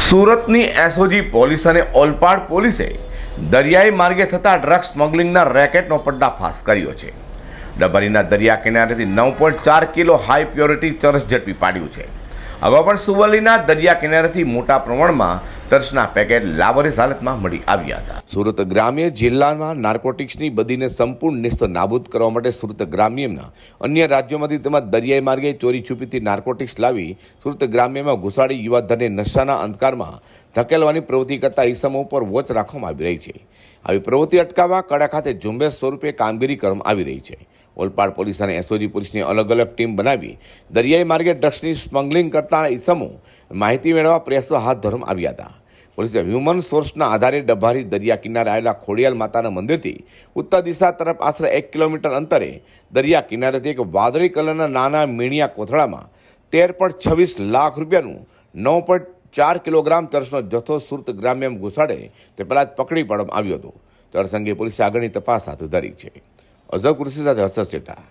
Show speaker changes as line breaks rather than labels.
સુરતની SOG police અને ઓલપાડ પોલીસે દરિયાઈ માર્ગે થતા ડ્રગ્સ સ્મગલિંગના રેકેટનો પર્દાફાશ કર્યો છે. ડબરીના દરિયા કિનારેથી 9.4 કિલો હાઈ પ્યોરિટી ચરસ ઝડપી પાડ્યું છે. અગાઉ પણ સુવર્લીના દરિયા કિનારેથી મોટા પ્રમાણમાં ચરસના પેકેટ લાવારીસ હાલતમાં મળી આવ્યા હતા. સુરત ગ્રામ્ય જિલ્લામાં નાર્કોટિક્સની બદીને સંપૂર્ણ નિસ્ત નાબૂદ કરવા માટે સુરત ગ્રામ્યના અન્ય રાજ્યોમાંથી તેમજ દરિયાઈ માર્ગે ચોરી છુપીથી નાર્કોટિક્સ લાવી સુરત ગ્રામ્યમાં ઘુસાડી યુવાધનને નશાના અંધકારમાં ધકેલવાની પ્રવૃત્તિ કરતા ઈસમો પર વોચ રાખવામાં આવી રહી છે. આવી પ્રવૃત્તિ અટકાવવા કડા ખાતે ઝુંબેશ સ્વરૂપે કામગીરી કરવામાં આવી રહી છે. ઓલપાડ પોલીસ અને એસઓજી પોલીસની અલગ અલગ ટીમ બનાવી દરિયાઈ માર્ગે ડ્રગ્સની સ્મગલિંગ કરતા ઈસમો માહિતી મેળવવા પ્રયાસો હાથ ધરવામાં આવ્યા હતા. પોલીસે હ્યુમન સોર્સના આધારે ડભારી દરિયા કિનારે આવેલા ખોડિયાલ માતાના મંદિરથી ઉત્તર દિશા તરફ આશરે 1 કિલોમીટર અંતરે દરિયા કિનારેથી એક વાદળી કલરના નાના મીણિયા કોથળામાં 13.26 લાખ રૂપિયાનું 9.4 કિલોગ્રામ ચરસનો જથ્થો સુરત ગ્રામ્યમાં ઘુસાડે તે પહેલા જ પકડી પાડવામાં આવ્યો હતો. ચરસ અંગે પોલીસે આગળની તપાસ હાથ ધરી છે. અઝર કુરેશી સાથે હર્ષદ સેઠા.